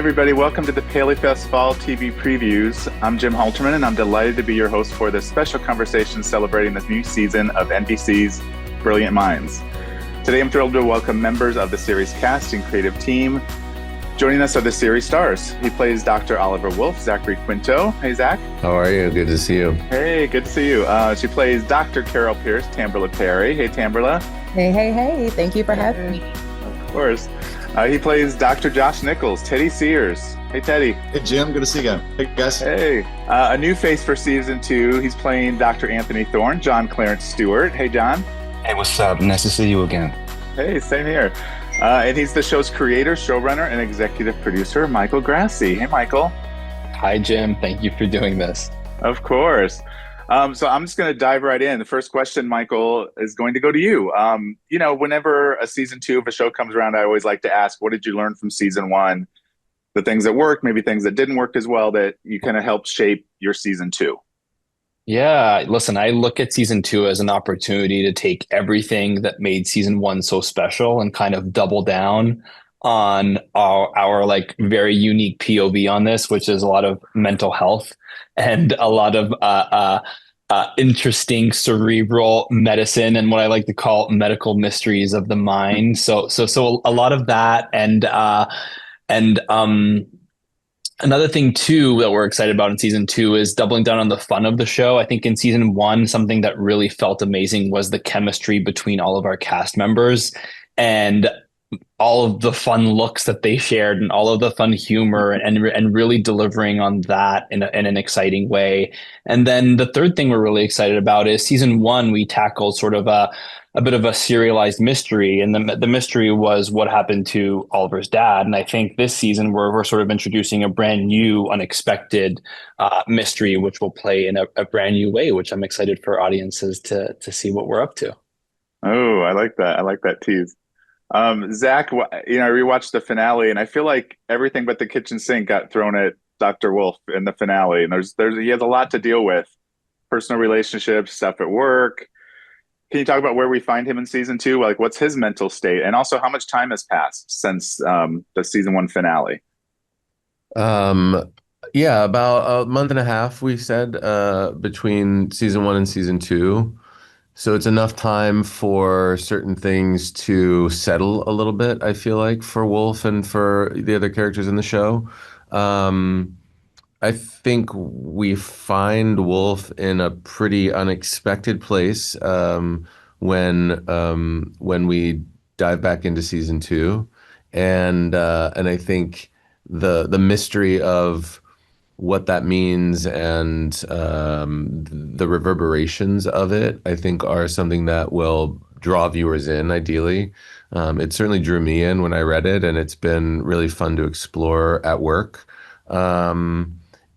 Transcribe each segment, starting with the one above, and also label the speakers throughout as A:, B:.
A: everybody. Welcome to the PALEYFEST Fall TV Previews. I'm Jim Halterman, and I'm delighted to be your host for this special conversation celebrating this new season of NBC's Brilliant Minds. Today, I'm thrilled to welcome members of the series cast and creative team. Joining us are the series stars. He plays Dr. Oliver Wolf, Zachary Quinto. Hey, Zach.
B: How are you? Good to see you.
A: Hey, good to see you. She plays Dr. Carol Pierce, Timberla Perry. Hey, Timberla.
C: Hey. Thank you for having me.
A: Of course. He plays Dr. Josh Nichols, Teddy Sears. Hey, Teddy.
D: Hey, Jim. Good to see you again. Hey, guys.
A: Hey. A new face for season 2. He's playing Dr. Anthony Thorne, John Clarence Stewart. Hey, John.
E: Hey, what's up? Nice to see you again.
A: Hey, same here. And he's the show's creator, showrunner, and executive producer, Michael Grassi. Hey, Michael.
E: Hi, Jim. Thank you for doing this.
A: Of course. So I'm just going to dive right in. The first question, Michael, is going to go to you. Whenever a season 2 of a show comes around, I always like to ask, what did you learn from season 1? The things that worked, maybe things that didn't work as well, that you kind of helped shape your season 2.
E: Yeah, listen, I look at season 2 as an opportunity to take everything that made season 1 so special and kind of double down on our like very unique POV on this, which is a lot of mental health and a lot of interesting cerebral medicine and what I like to call medical mysteries of the mind. So a lot of that and another thing too that we're excited about in season 2 is doubling down on the fun of the show. I think in season 1, something that really felt amazing was the chemistry between all of our cast members and all of the fun looks that they shared and all of the fun humor and really delivering on that in an exciting way. And then the third thing we're really excited about is season 1, we tackled sort of a bit of a serialized mystery. And the mystery was what happened to Oliver's dad. And I think this season we're sort of introducing a brand new, unexpected mystery, which will play in a brand new way, which I'm excited for audiences to see what we're up to.
A: Oh, I like that. I like that tease. Zach, I rewatched the finale and I feel like everything but the kitchen sink got thrown at Dr. Wolf in the finale. And he has a lot to deal with, personal relationships, stuff at work. Can you talk about where we find him in season 2? Like, what's his mental state? And also how much time has passed since the season 1 finale?
B: Yeah, about a month and a half, we said, between season 1 and season 2. So it's enough time for certain things to settle a little bit, I feel like, for Wolf and for the other characters in the show. I think we find Wolf in a pretty unexpected place when we dive back into season 2, and I think the mystery of what that means and the reverberations of it, I think, are something that will draw viewers in, ideally. It certainly drew me in when I read it, and it's been really fun to explore at work.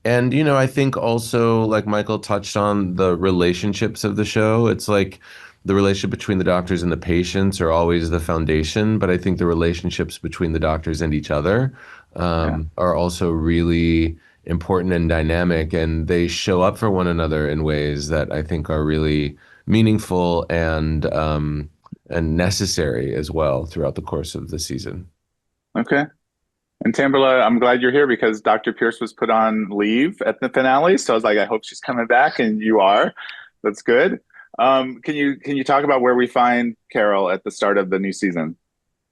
B: And, I think also, like Michael touched on, the relationships of the show. It's like the relationship between the doctors and the patients are always the foundation, but I think the relationships between the doctors and each other are also really important and dynamic, and they show up for one another in ways that I think are really meaningful and necessary as well throughout the course of the season. Okay.
A: And Timberla, I'm glad you're here because Dr. Pierce was put on leave at the finale, so I was like, I hope she's coming back, and you are. That's good. Can you talk about where we find Carol at the start of the new season?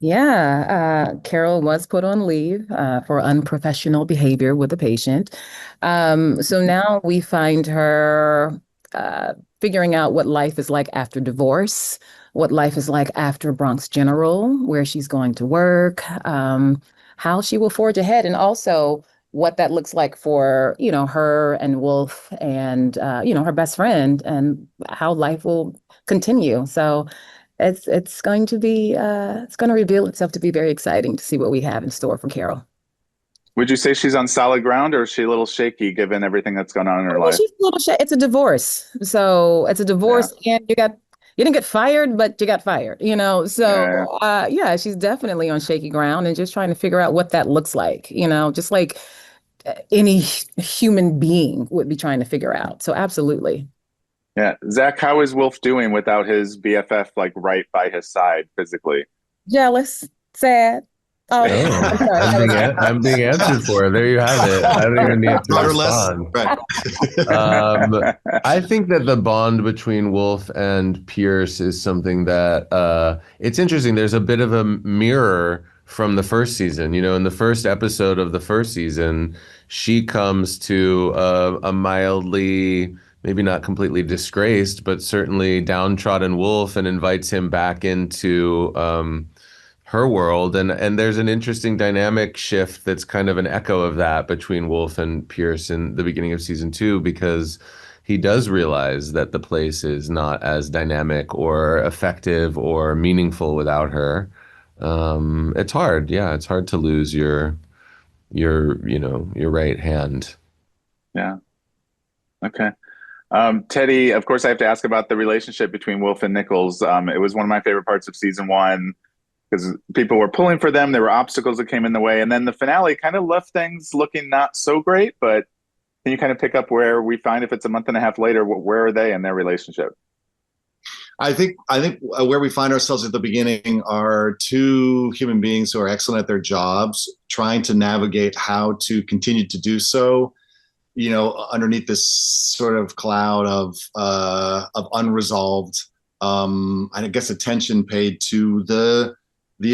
C: Yeah, Carol was put on leave for unprofessional behavior with a patient. So now we find her figuring out what life is like after divorce, what life is like after Bronx General, where she's going to work, how she will forge ahead, and also what that looks like for, her and Wolf and, her best friend, and how life will continue. So it's going to reveal itself to be very exciting to see what we have in store for Carol.
A: Would you say she's on solid ground, or is she a little shaky given everything that's going on in her life?
C: She's a little it's a divorce. So it's a divorce, and you didn't get fired, but you got fired, So she's definitely on shaky ground and just trying to figure out what that looks like, just like any human being would be trying to figure out. So absolutely.
A: Yeah. Zach, how is Wolf doing without his BFF like right by his side physically?
C: Jealous, sad, Oh,
B: Oh,
C: I'm sorry.
B: I'm being answered for. There you have it. I don't even need to
D: Or less.
B: respond.
D: Right.
B: I think that the bond between Wolf and Pierce is something that it's interesting. There's a bit of a mirror from the first season. You know, in the first episode of the first season, she comes to a mildly, maybe not completely disgraced, but certainly downtrodden Wolf and invites him back into her world, and there's an interesting dynamic shift that's kind of an echo of that between Wolf and Pierce in the beginning of season 2, because he does realize that the place is not as dynamic or effective or meaningful without her. It's hard, yeah, it's hard to lose your right hand.
A: Yeah. Okay. Teddy, of course, I have to ask about the relationship between Wolf and Nichols. It was one of my favorite parts of season 1, because people were pulling for them. There were obstacles that came in the way. And then the finale kind of left things looking not so great. But can you kind of pick up where we find, if it's a month and a half later, where are they in their relationship?
D: I think where we find ourselves at the beginning are two human beings who are excellent at their jobs, trying to navigate how to continue to do so, you know, underneath this sort of cloud of unresolved, I guess, attention paid to the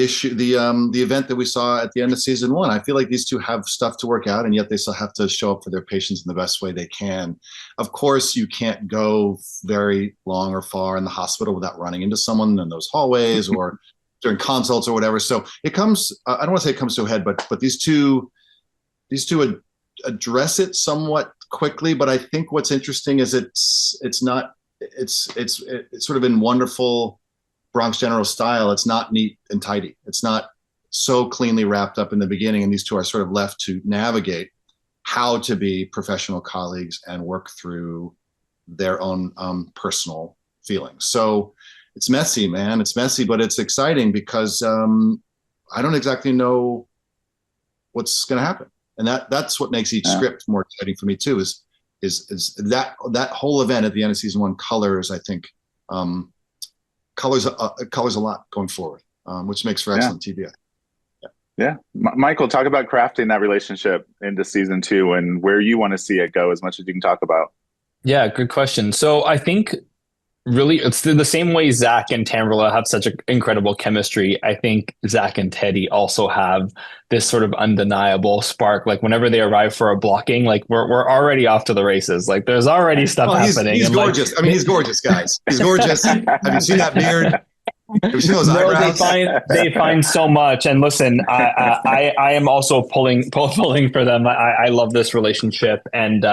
D: issue, the event that we saw at the end of season 1. I feel like these two have stuff to work out, and yet they still have to show up for their patients in the best way they can. Of course, you can't go very long or far in the hospital without running into someone in those hallways or during consults or whatever. So it comes, I don't want to say it comes to a head, but these two address it somewhat quickly. But I think what's interesting is it's sort of in wonderful Bronx General style. It's not neat and tidy. It's not so cleanly wrapped up in the beginning, and these two are sort of left to navigate how to be professional colleagues and work through their own personal feelings. So it's messy, man. It's messy, but it's exciting because I don't exactly know what's going to happen, and that's what makes each script more exciting for me too. Is that whole event at the end of season 1 colors, I think. Colors a lot going forward, which makes for excellent TV.
A: Yeah. Michael, talk about crafting that relationship into season 2 and where you want to see it go, as much as you can talk about.
E: Yeah, good question. So I think really it's the same way Zach and Timberla have such an incredible chemistry. I think Zach and Teddy also have this sort of undeniable spark. Like whenever they arrive for a blocking, like we're already off to the races. Like there's already stuff happening.
D: He's gorgeous. Like, I mean, he's gorgeous, guys. He's gorgeous. Have you seen that beard? Have you seen those eyebrows?
E: They find so much. And listen, I am also pulling for them. I love this relationship, and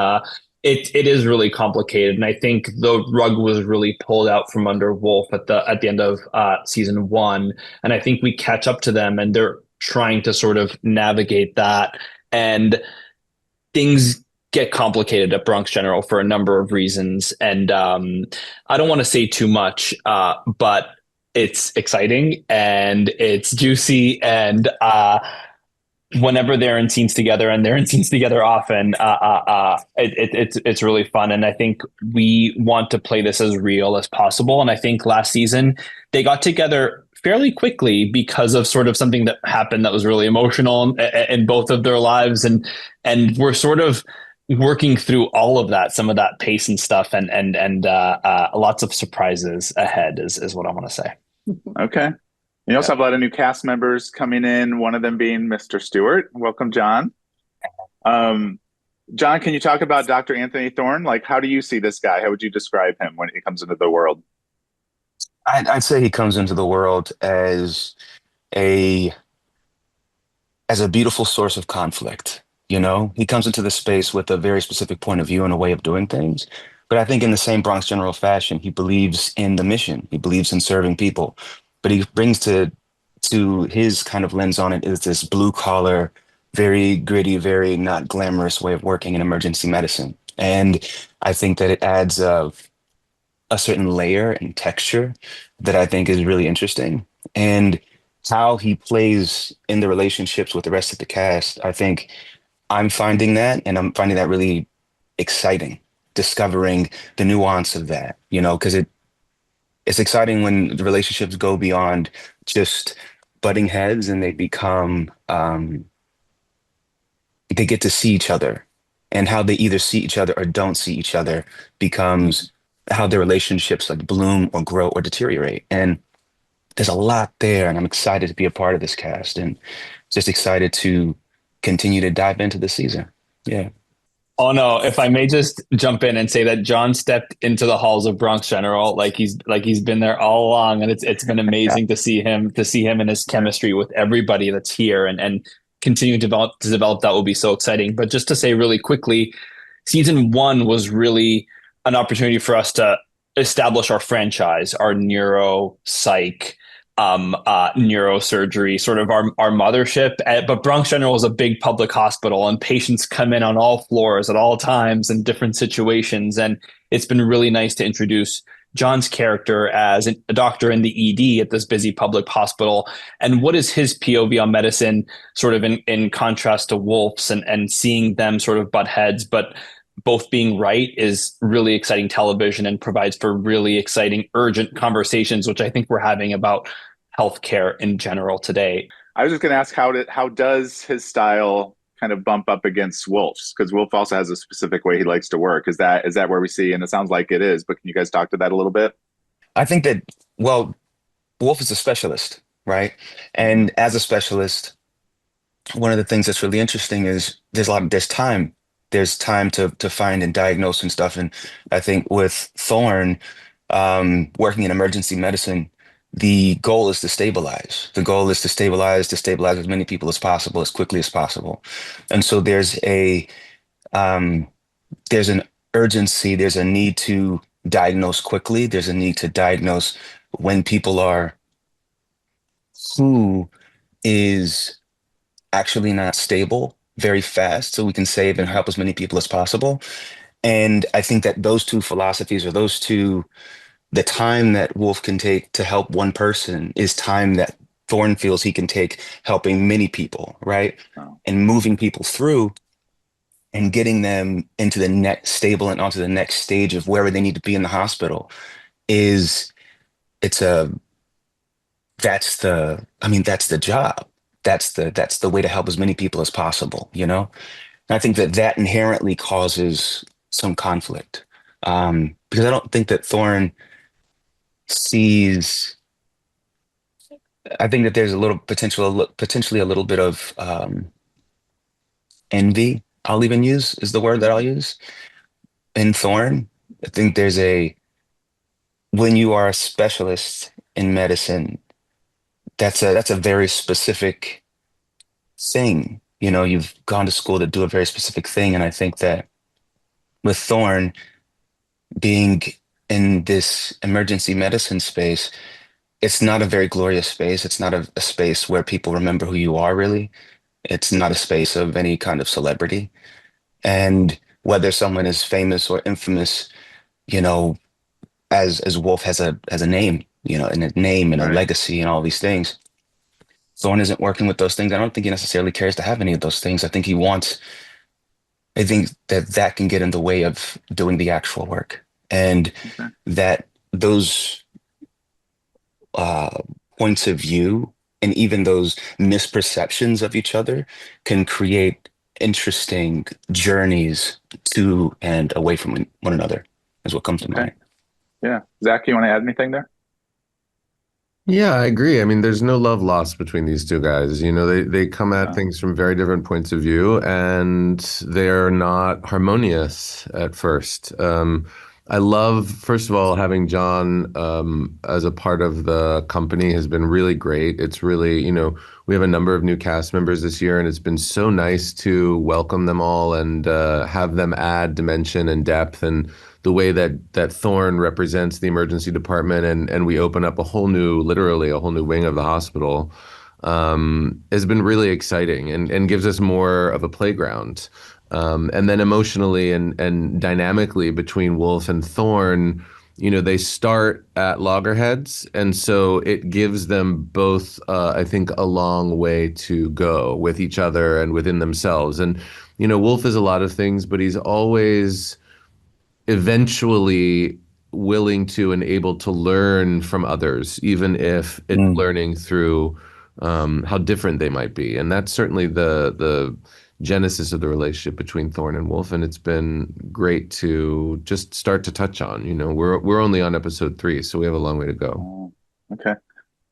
E: it is really complicated. And I think the rug was really pulled out from under Wolf at the end of season 1. And I think we catch up to them, and they're trying to sort of navigate that. And things get complicated at Bronx General for a number of reasons. And I don't want to say too much, but it's exciting and it's juicy, and whenever they're in scenes together, and they're in scenes together often, it's really fun. And I think we want to play this as real as possible. And I think last season they got together fairly quickly because of sort of something that happened that was really emotional in both of their lives. And we're sort of working through all of that, some of that pace and stuff, and lots of surprises ahead is what I want to say.
A: Okay. You also have a lot of new cast members coming in, one of them being Mr. Stewart. Welcome, John. John, can you talk about Dr. Anthony Thorne? Like, how do you see this guy? How would you describe him when he comes into the world?
F: I'd say he comes into the world as a beautiful source of conflict. You know, he comes into the space with a very specific point of view and a way of doing things. But I think in the same Bronx General fashion, he believes in the mission. He believes in serving people. But he brings to his kind of lens on it is this blue collar, very gritty, very not glamorous way of working in emergency medicine. And I think that it adds a certain layer and texture that I think is really interesting. And how he plays in the relationships with the rest of the cast, I think I'm finding that, and I'm finding that really exciting, discovering the nuance of that, you know, because it's exciting when the relationships go beyond just butting heads, and they become they get to see each other, and how they either see each other or don't see each other becomes how their relationships like bloom or grow or deteriorate. And there's a lot there, and I'm excited to be a part of this cast, and just excited to continue to dive into the season. Yeah.
E: Oh no, if I may just jump in and say that John stepped into the halls of Bronx General like he's been there all along, and it's been amazing to see him and his chemistry with everybody that's here, and continue to develop that will be so exciting. But just to say really quickly, season 1 was really an opportunity for us to establish our franchise, our neuro psych, neurosurgery, sort of our mothership. But Bronx General is a big public hospital, and patients come in on all floors at all times in different situations. And it's been really nice to introduce John's character as a doctor in the ED at this busy public hospital. And what is his POV on medicine, sort of in contrast to Wolf's, and seeing them sort of butt heads, but both being right, is really exciting television and provides for really exciting, urgent conversations, which I think we're having about healthcare in general today.
A: I was just going to ask, how does his style kind of bump up against Wolf's? Because Wolf also has a specific way he likes to work. Is that where we see? And it sounds like it is, but can you guys talk to that a little bit?
F: I think that, well, Wolf is a specialist, right? And as a specialist, one of the things that's really interesting is there's time. There's time to find and diagnose and stuff. And I think with Thorne, working in emergency medicine, the goal is to stabilize. The goal is to stabilize as many people as possible, as quickly as possible. And so there's an urgency, there's a need to diagnose quickly. There's a need to diagnose when people are, who is actually not stable very fast, so we can save and help as many people as possible. And I think that those two philosophies, or the time that Wolf can take to help one person is time that Thorne feels he can take helping many people, right?
A: Oh.
F: And moving people through and getting them into the next stable and onto the next stage of wherever they need to be in the hospital that's the job. That's the way to help as many people as possible, you know? And I think that inherently causes some conflict. Because I don't think that Thorne sees, I think that there's a little potentially a little bit of envy, I'll even use, is the word that I'll use, in Thorne. I think when you are a specialist in medicine, that's a very specific thing. You know, you've gone to school to do a very specific thing. And I think that with Thorne being in this emergency medicine space, it's not a very glorious space. It's not a space where people remember who you are, really. It's not a space of any kind of celebrity. And whether someone is famous or infamous, you know, as Wolf has a name, you know, and a name and a legacy and all these things. Thorne isn't working with those things. I don't think he necessarily cares to have any of those things. I think that can get in the way of doing the actual work. And that those points of view and even those misperceptions of each other can create interesting journeys to and away from one another, is what comes to mind.
A: Yeah. Zach, you want to add anything there?
B: Yeah, I agree. I mean, there's no love lost between these two guys. You know, they come at things from very different points of view, and they're not harmonious at first. I love, first of all, having John as a part of the company has been really great. It's really, you know, we have a number of new cast members this year, and it's been so nice to welcome them all and have them add dimension and depth, and the way that Thorne represents the emergency department and we open up literally a whole new wing of the hospital has been really exciting and gives us more of a playground. And then emotionally and dynamically between Wolf and Thorne, you know, they start at loggerheads. And so it gives them both, I think, a long way to go with each other and within themselves. And, you know, Wolf is a lot of things, but he's always eventually willing to and able to learn from others, even if it's learning through how different they might be. And that's certainly the genesis of the relationship between Thorne and Wolf, and it's been great to just start to touch on. We're only on episode 3, so we have a long way to go.
A: Oh, okay.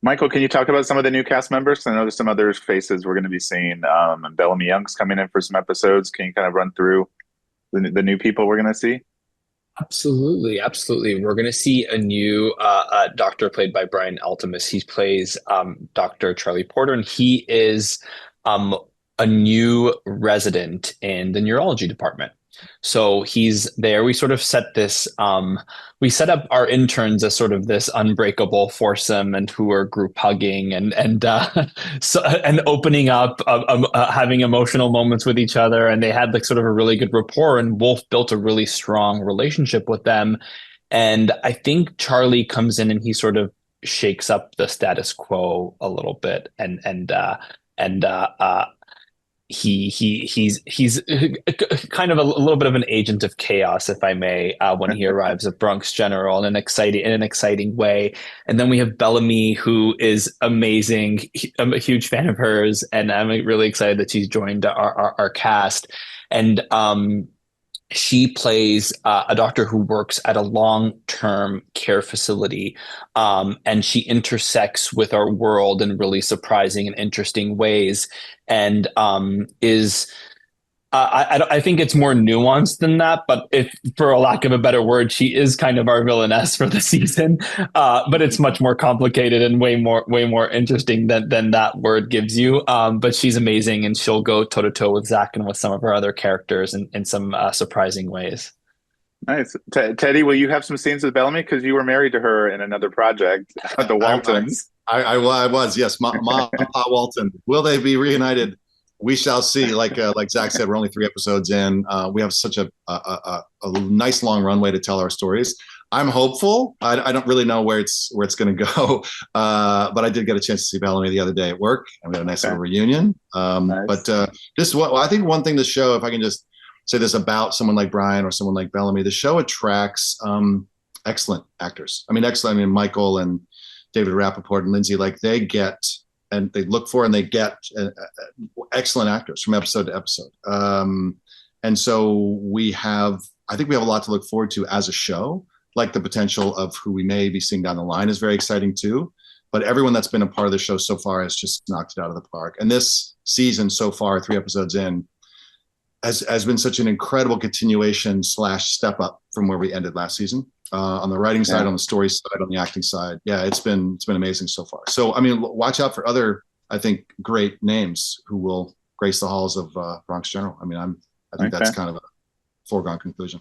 A: Michael, can you talk about some of the new cast members? I know there's some other faces we're going to be seeing. And Bellamy Young's coming in for some episodes. Can you kind of run through the new people we're going to see?
E: Absolutely, absolutely. We're going to see a new doctor played by Brian Altemus. He plays Dr. Charlie Porter, and he is a new resident in the neurology department. So he's there. We sort of set this, we set up our interns as sort of this unbreakable foursome, and who are group hugging and opening up, having emotional moments with each other. And they had like sort of a really good rapport, and Wolf built a really strong relationship with them. And I think Charlie comes in and he sort of shakes up the status quo a little bit, he's kind of a little bit of an agent of chaos, if I may, when he arrives at Bronx General in an exciting way. And then we have Bellamy, who is amazing. I'm a huge fan of hers, and I'm really excited that she's joined our cast. And she plays a doctor who works at a long-term care facility, and she intersects with our world in really surprising and interesting ways, and is I think it's more nuanced than that, but if, for a lack of a better word, she is kind of our villainess for the season. But it's much more complicated and way more interesting than that word gives you. But she's amazing, and she'll go toe to toe with Zach and with some of our other characters in some surprising ways.
A: Nice. Teddy, will you have some scenes with Bellamy? Because you were married to her in another project, the Waltons.
D: I was, yes. Mom and Pa Walton. Will they be reunited? We shall see. Like Zach said, we're only 3 episodes in. We have such a nice long runway to tell our stories. I'm hopeful. I don't really know where it's going to go, but I did get a chance to see Bellamy the other day at work, and we had a nice little reunion.
A: Nice.
D: But I think one thing the show, if I can just say this about someone like Brian or someone like Bellamy, the show attracts excellent actors. Excellent. Michael and David Rappaport and Lindsay, like they get. And they look for and they get excellent actors from episode to episode. And so I think we have a lot to look forward to as a show. Like the potential of who we may be seeing down the line is very exciting too. But everyone that's been a part of the show so far has just knocked it out of the park. And this season so far, 3 episodes in, has been such an incredible continuation / step up from where we ended last season. On the writing side, on the story side, on the acting side. Yeah, it's been amazing so far. So, watch out for other, I think, great names who will grace the halls of Bronx General. I think that's kind of a foregone conclusion.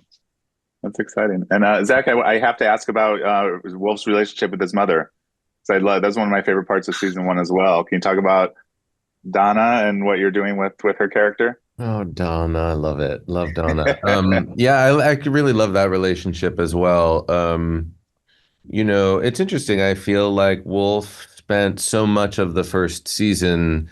A: That's exciting. And Zach, I have to ask about Wolf's relationship with his mother. So that's one of my favorite parts of season 1 as well. Can you talk about Donna and what you're doing with her character?
B: Oh, Donna, I love it. Love Donna. Yeah, I really love that relationship as well. It's interesting. I feel like Wolf spent so much of the first season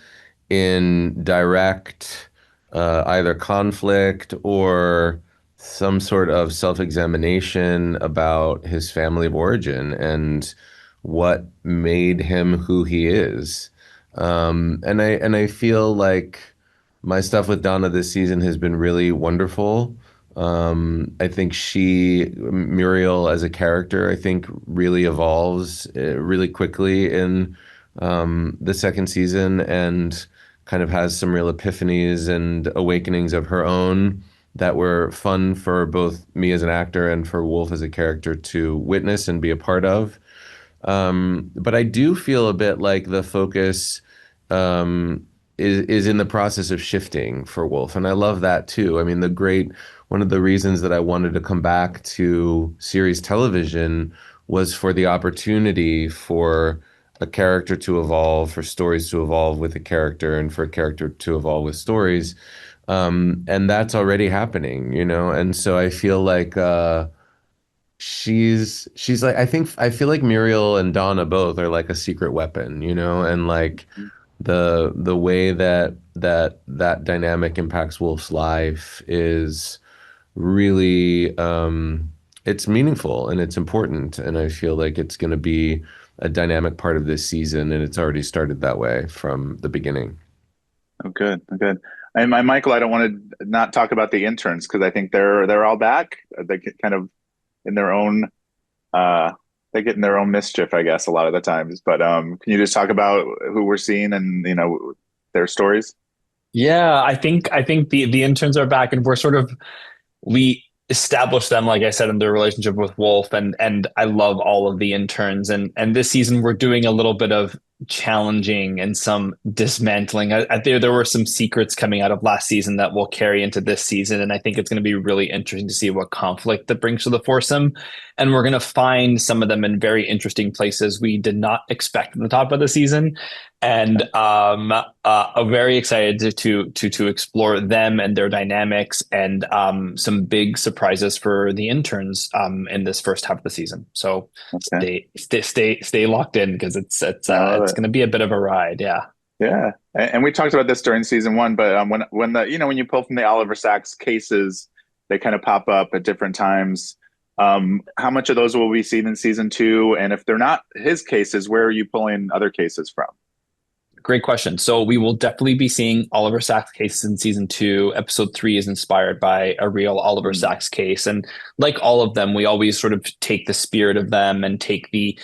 B: in direct either conflict or some sort of self-examination about his family of origin and what made him who he is. And I feel like my stuff with Donna this season has been really wonderful. I think Muriel as a character, I think really evolves really quickly in the second season and kind of has some real epiphanies and awakenings of her own that were fun for both me as an actor and for Wolf as a character to witness and be a part of. But I do feel a bit like the focus is in the process of shifting for Wolf, and I love that too. One of the reasons that I wanted to come back to series television was for the opportunity for a character to evolve, for stories to evolve with a character, and for a character to evolve with stories. And that's already happening, and so I feel like she's like, I feel like Muriel and Donna both are like a secret weapon, and like the way that dynamic impacts Wolf's life is really it's meaningful and it's important, and I feel like it's going to be a dynamic part of this season, and it's already started that way from the beginning.
A: Oh, good, good. And Michael, I don't want to not talk about the interns because I think they're all back. They get kind of in their own they get in their own mischief, I guess, a lot of the times. But can you just talk about who we're seeing and their stories?
E: Yeah, I think the interns are back, and we established them, like I said, in their relationship with Wolf, and I love all of the interns, and this season we're doing a little bit of challenging and some dismantling. There were some secrets coming out of last season that will carry into this season, and I think it's going to be really interesting to see what conflict that brings to the foursome, and we're going to find some of them in very interesting places we did not expect at the top of the season. And I'm very excited to explore them and their dynamics, and some big surprises for the interns in this first half of the season. So stay locked in, because it's going to be a bit of a ride. Yeah.
A: Yeah, and we talked about this during season one, but when you pull from the Oliver Sacks cases, they kind of pop up at different times. How much of those will we see in season two? And if they're not his cases, where are you pulling other cases from?
E: Great question. So we will definitely be seeing Oliver Sacks cases in season two. Episode 3 is inspired by a real Oliver Sacks case. And like all of them, we always sort of take the spirit of them and take the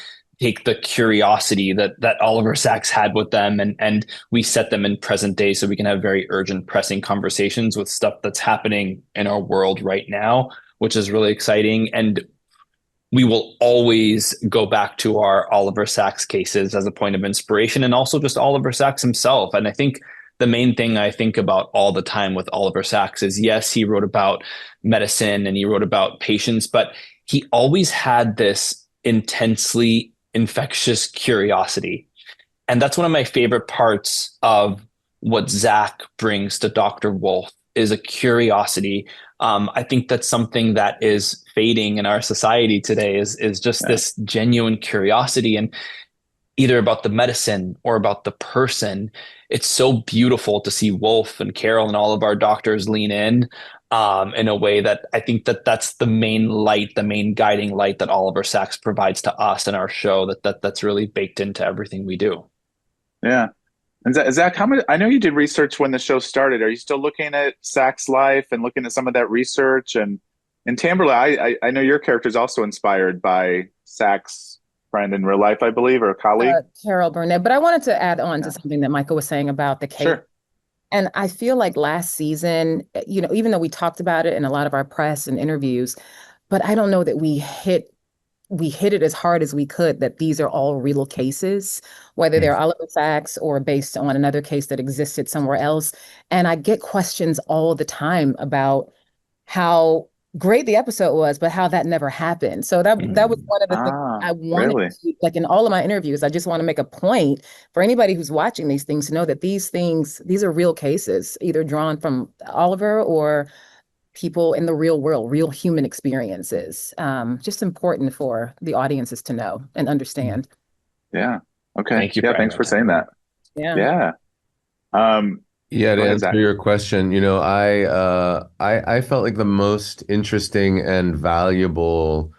E: curiosity that Oliver Sacks had with them, and we set them in present day so we can have very urgent, pressing conversations with stuff that's happening in our world right now, which is really exciting. And we will always go back to our Oliver Sacks cases as a point of inspiration, and also just Oliver Sacks himself. And I think the main thing I think about all the time with Oliver Sacks is, yes, he wrote about medicine and he wrote about patients, but he always had this intensely infectious curiosity. And that's one of my favorite parts of what Zach brings to Dr. Wolf, is a curiosity. I think that's something that is fading in our society today, is just this genuine curiosity, and either about the medicine or about the person. It's so beautiful to see Wolf and Carol and all of our doctors lean in a way that I think that's the main light, the main guiding light that Oliver Sacks provides to us in our show, that's really baked into everything we do.
A: Yeah. And Zach, I know you did research when the show started. Are you still looking at Sacks' life and looking at some of that research? And Timberla, I know your character is also inspired by Sacks' friend in real life, I believe, or a colleague.
C: Carol Burnett. But I wanted to add on to something that Michael was saying about the case.
A: Sure.
C: And I feel like last season, even though we talked about it in a lot of our press and interviews, but I don't know that we hit it as hard as we could, that these are all real cases, whether they're Oliver Sacks or based on another case that existed somewhere else. And I get questions all the time about how great the episode was, but how that never happened. So that was one of the things I wanted to, like in all of my interviews, I just want to make a point for anybody who's watching these things to know that these are real cases, either drawn from Oliver or people in the real world, real human experiences. Just important for the audiences to know and understand.
A: Yeah. Okay.
E: Thank you.
A: Yeah. Thanks for saying that.
C: Yeah.
B: Yeah. To answer your question, I felt like the most interesting and valuable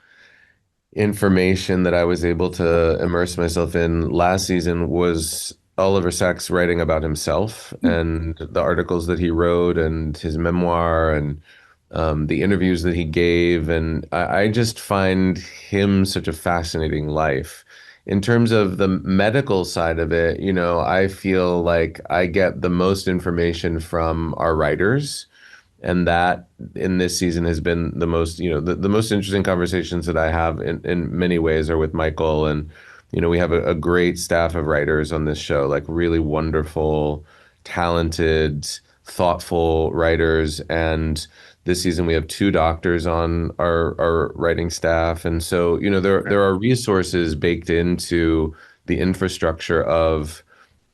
B: information that I was able to immerse myself in last season was Oliver Sacks writing about himself and the articles that he wrote and his memoir and the interviews that he gave. And I just find him such a fascinating life. In terms of the medical side of it, I feel like I get the most information from our writers. And that in this season has been the most, the most interesting conversations that I have in many ways are with Michael. And, we have a great staff of writers on this show, like really wonderful, talented, thoughtful writers. And this season we have 2 doctors on our writing staff. And so, there are resources baked into the infrastructure of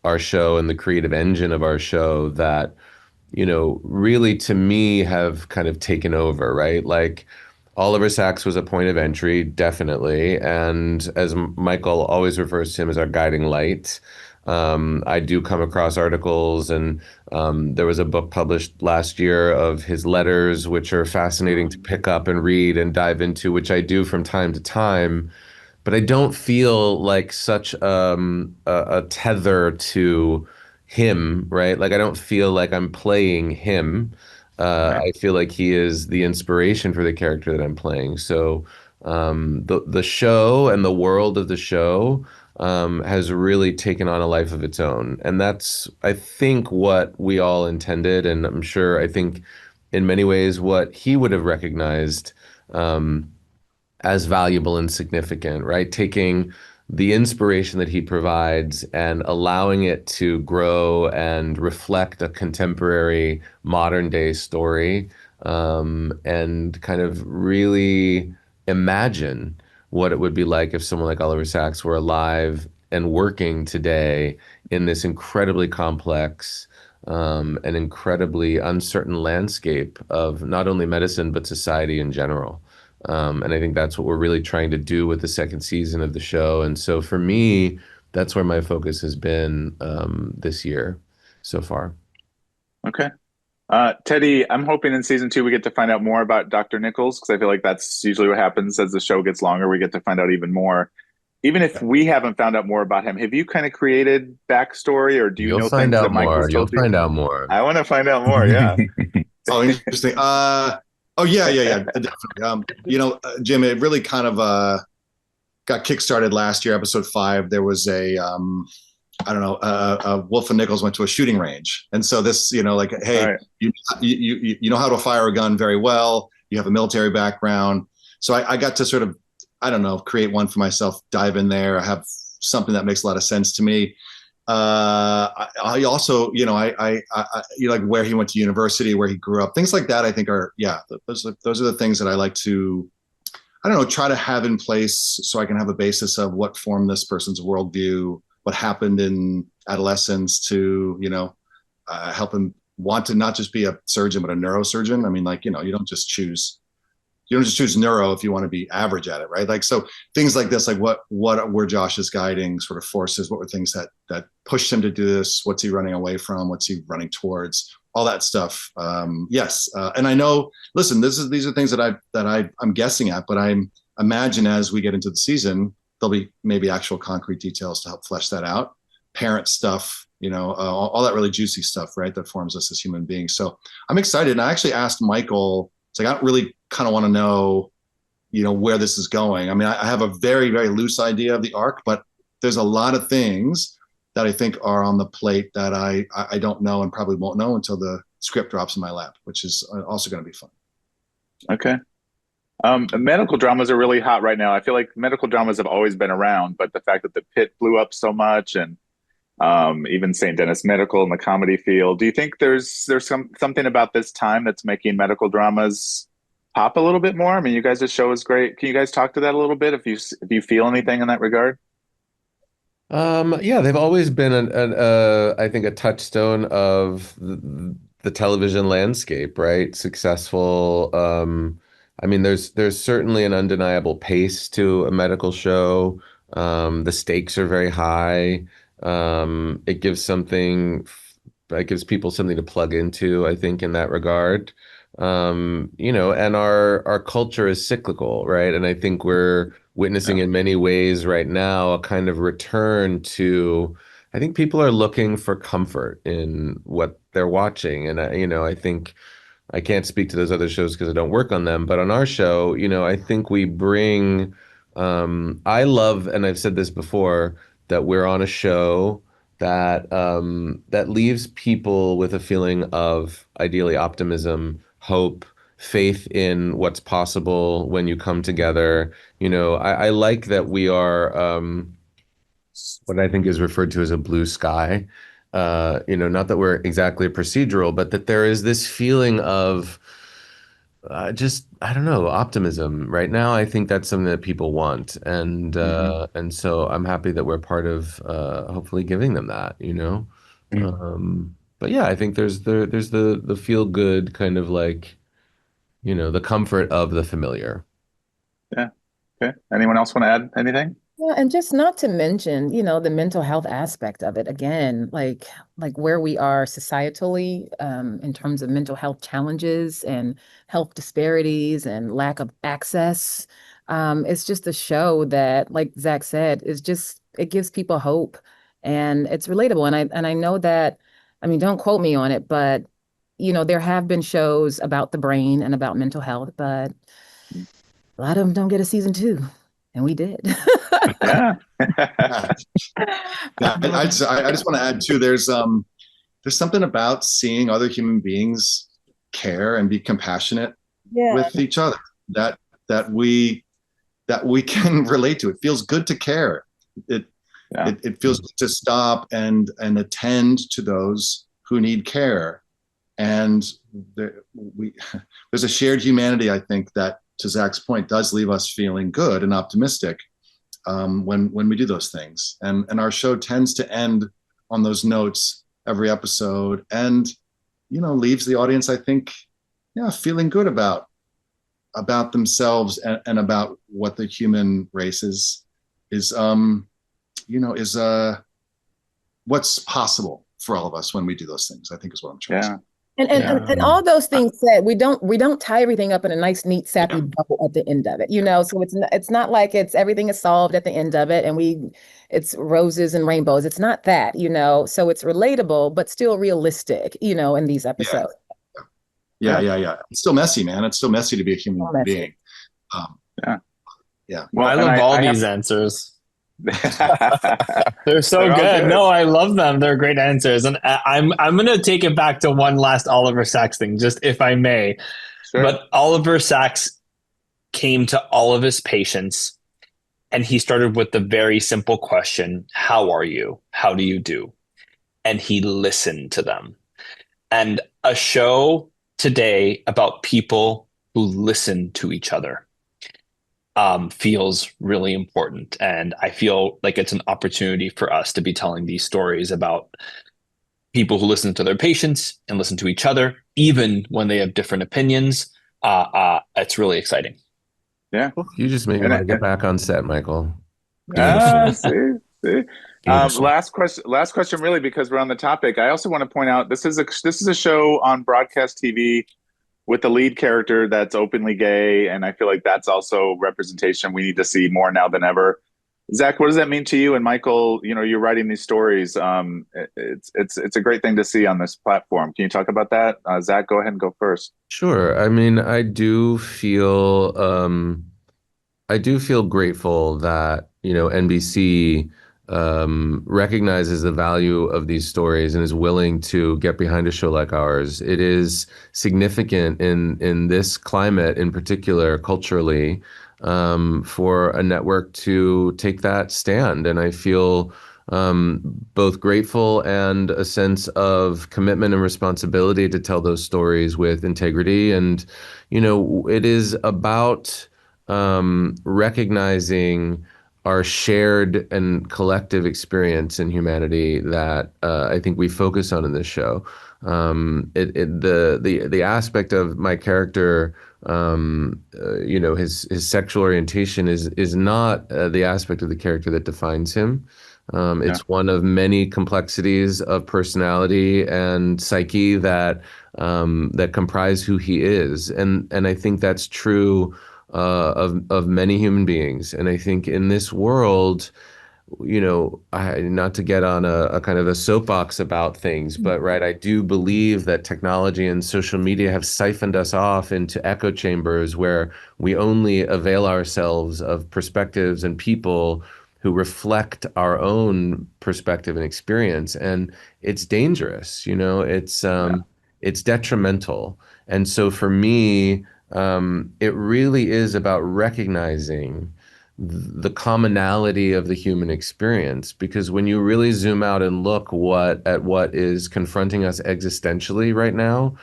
B: our show and the creative engine of our show that, really to me have kind of taken over, right? Like Oliver Sacks was a point of entry, definitely. And as Michael always refers to him as our guiding light. I do come across articles, and there was a book published last year of his letters, which are fascinating to pick up and read and dive into, which I do from time to time. But I don't feel like such a tether to him, right? Like I don't feel like I'm playing him.
A: Right.
B: I feel like he is the inspiration for the character that I'm playing. So the show and the world of the show has really taken on a life of its own, and that's I think what we all intended, and I'm sure I think in many ways what he would have recognized. As valuable and significant, right? Taking the inspiration that he provides and allowing it to grow and reflect a contemporary modern day story, and kind of really imagine what it would be like if someone like Oliver Sacks were alive and working today in this incredibly complex and incredibly uncertain landscape of not only medicine but society in general. And I think that's what we're really trying to do with the second season of the show. And so for me, that's where my focus has been this year so far.
A: Okay. Teddy, I'm hoping in season 2 we get to find out more about Dr. Nichols, because I feel like that's usually what happens as the show gets longer. We get to find out even more. Even if we haven't found out more about him, have you kind of created backstory, or do you
B: You'll
A: know
B: find
A: things that
B: out
A: Michael's
B: more. You'll
A: told you?
B: find out more.
A: I want to find out more. Yeah.
D: Oh, interesting. Oh yeah, definitely. Jim, it really kind of got kickstarted last year, episode 5. There was I don't know, Wolf and Nichols went to a shooting range, and so this, like, hey,
A: Right.
D: you know how to fire a gun very well. You have a military background, so I got to sort of, I don't know, create one for myself, dive in there. I have something that makes a lot of sense to me. I also, like where he went to university, where he grew up, things like that. I think those are the things that I like to, I don't know, try to have in place so I can have a basis of what formed this person's worldview, what happened in adolescence to, help him want to not just be a surgeon, but a neurosurgeon. I mean, like, you don't just choose neuro if you want to be average at it, right? Like, so things like this, like what were Josh's guiding sort of forces? What were things that pushed him to do this? What's he running away from? What's he running towards? All that stuff. Yes, and I know. Listen, these are things that I'm guessing at, but I imagine as we get into the season, there'll be maybe actual concrete details to help flesh that out. Parent stuff, all that really juicy stuff, right? That forms us as human beings. So I'm excited. And I actually asked Michael. It's like, I don't really kind of want to know, where this is going. I mean, I have a very, very loose idea of the arc, but there's a lot of things that I think are on the plate that I don't know and probably won't know until the script drops in my lap, which is also going to be fun.
A: Okay. Medical dramas are really hot right now. I feel like medical dramas have always been around, but the fact that the pit blew up so much, and even St. Denis Medical in the comedy field. Do you think there's something about this time that's making medical dramas pop a little bit more? I mean, you guys' show is great. Can you guys talk to that a little bit if you feel anything in that regard?
B: Yeah, they've always been I think a touchstone of the television landscape, right? Successful. I mean, there's certainly an undeniable pace to a medical show. The stakes are very high. It gives people something to plug into, I think, in that regard. And our culture is cyclical, right? And I think we're witnessing in many ways right now a kind of return to, I think people are looking for comfort in what they're watching. And I think I can't speak to those other shows because I don't work on them, but on our show, I think we bring, I love, and I've said this before, that we're on a show that leaves people with a feeling of ideally optimism, hope, faith in what's possible when you come together. I like that we are what I think is referred to as a blue sky. Not that we're exactly a procedural, but that there is this feeling of I don't know, optimism right now. I think that's something that people want, and so I'm happy that we're part of hopefully giving them that. But yeah, I think there's the feel good kind of like, the comfort of the familiar.
A: Yeah. Okay. Anyone else want to add anything?
C: Yeah, and just not to mention, the mental health aspect of it again, like where we are societally, in terms of mental health challenges and health disparities and lack of access. It's just a show that, like Zach said, it gives people hope and it's relatable. And I know that, I mean, don't quote me on it, but there have been shows about the brain and about mental health, but a lot of them don't get a season two, and we did.
A: Yeah.
D: Yeah, I just want to add too. There's something about seeing other human beings care and be compassionate
C: Yeah.
D: with each other that that we can relate to. It feels good to care. It
A: Yeah.
D: it feels good to stop and attend to those who need care. And there's a shared humanity, I think, that, to Zach's point, does leave us feeling good and optimistic when we do those things. And our show tends to end on those notes every episode, and leaves the audience, I think, feeling good about themselves and about what the human race is what's possible for all of us when we do those things, I think, is what I'm trying to say.
C: And all those things said, we don't tie everything up in a nice, neat, sappy bubble at the end of it, So it's not like everything is solved at the end of it, and it's roses and rainbows. It's not that, So it's relatable, but still realistic, in these episodes.
D: Yeah. It's still messy, man. It's still messy to be a human being. Yeah.
E: Well, I love all these answers. They're so good. No, I love them. They're great answers. And I'm going to take it back to one last Oliver Sacks thing, just if I may.
A: Sure.
E: But Oliver Sacks came to all of his patients, and he started with the very simple question, how are you? How do you do? And he listened to them. And a show today about people who listen to each other feels really important. And I feel like it's an opportunity for us to be telling these stories about people who listen to their patients and listen to each other, even when they have different opinions. It's really exciting.
A: Yeah.
B: You just made me want to get back on set, Michael.
A: See. Last question, really, because we're on the topic. I also want to point out this is a show on broadcast TV with the lead character that's openly gay, and I feel like that's also representation we need to see more now than ever. Zach, what does that mean to you? And Michael, you're writing these stories. It's a great thing to see on this platform. Can you talk about that? Zach, go ahead and go first.
B: Sure. I mean, I do feel grateful that NBC recognizes the value of these stories and is willing to get behind a show like ours. It is significant in this climate, in particular, culturally, for a network to take that stand. And I feel both grateful and a sense of commitment and responsibility to tell those stories with integrity. And, it is about recognizing our shared and collective experience in humanity that I think we focus on in this show. The aspect of my character, his sexual orientation is not the aspect of the character that defines him. It's one of many complexities of personality and psyche that comprise who he is, and I think that's true of many human beings. And I think in this world, not to get on a kind of a soapbox about things, but right, I do believe that technology and social media have siphoned us off into echo chambers where we only avail ourselves of perspectives and people who reflect our own perspective and experience. And it's dangerous, it's detrimental. And so for me, it really is about recognizing the commonality of the human experience, because when you really zoom out and look at what is confronting us existentially right now,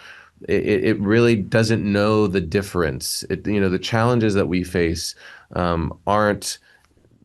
B: it really doesn't know the difference. The challenges that we face aren't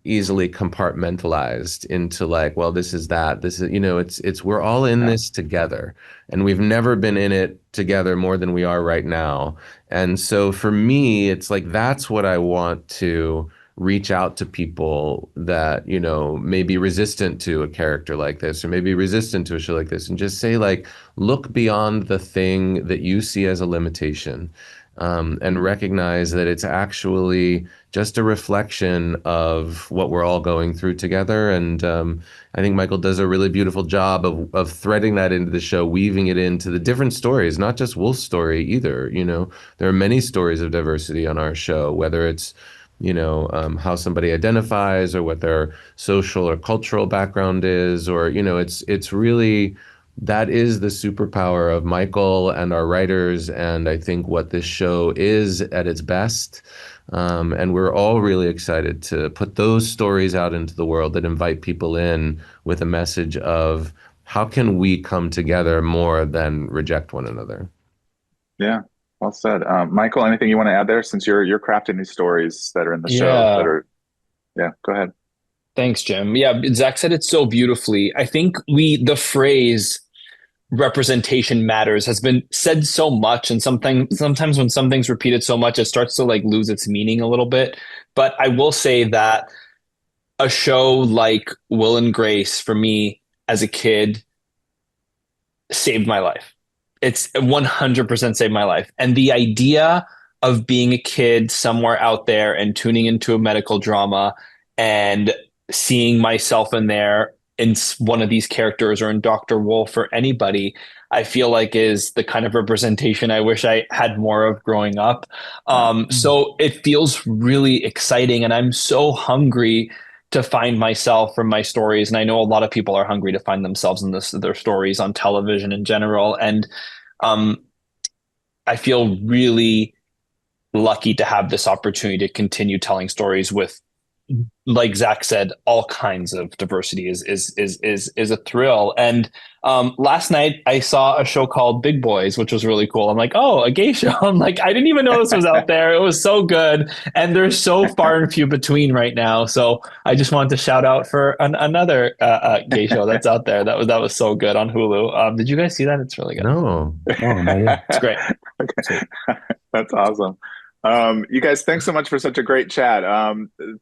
B: easily compartmentalized into like, well, this is it's we're all in this together, and we've never been in it together more than we are right now. And so for me, it's like that's what I want to reach out to people that, you know, may be resistant to a character like this, or maybe resistant to a show like this, and just say, like, look beyond the thing that you see as a limitation, and recognize that it's actually just a reflection of what we're all going through together. And I think Michael does a really beautiful job of threading that into the show, weaving it into the different stories, not just Wolf's story either. You know, there are many stories of diversity on our show, whether it's, you know, how somebody identifies, or what their social or cultural background is, or, you know, it's really, that is the superpower of Michael and our writers, and I think what this show is at its best. And we're all really excited to put those stories out into the world that invite people in with a message of how can we come together more than reject one another.
A: Yeah, well said. Michael, anything you want to add there, since you're crafting these stories that are in the show that are, yeah, go ahead.
E: Thanks, Jim. Yeah, Zach said it so beautifully. I think the phrase representation matters has been said so much, and sometimes when something's repeated so much, it starts to like lose its meaning a little bit. But I will say that a show like Will and Grace, for me as a kid, saved my life. It's 100% saved my life. And the idea of being a kid somewhere out there and tuning into a medical drama and seeing myself in there, in one of these characters, or in Dr. Wolf, or anybody, I feel like is the kind of representation I wish I had more of growing up. So it feels really exciting, and I'm so hungry to find myself from my stories. And I know a lot of people are hungry to find themselves in their stories on television in general. And I feel really lucky to have this opportunity to continue telling stories with, like Zach said, all kinds of diversity is a thrill. And last night I saw a show called Big Boys, which was really cool. I'm like, oh, a gay show. I'm like, I didn't even know this was out there. It was so good. And there's so far and few between right now. So I just wanted to shout out for another gay show that's out there. That was so good on Hulu. Did you guys see that? It's really good.
B: No.
E: Oh, no, it's great.
A: Okay. That's awesome. You guys, thanks so much for such a great chat.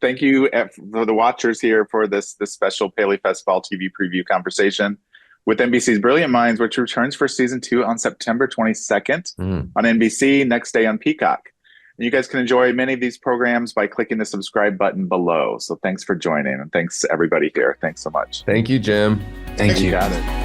A: Thank you for the watchers here for this special PALEYFEST Fall TV Preview conversation with NBC's Brilliant Minds, which returns for season 2 on September 22nd on NBC, next day on Peacock. And you guys can enjoy many of these programs by clicking the subscribe button below. So thanks for joining, and thanks to everybody here. Thanks so much.
B: Thank you, Jim.
F: Thank you.
A: You got it.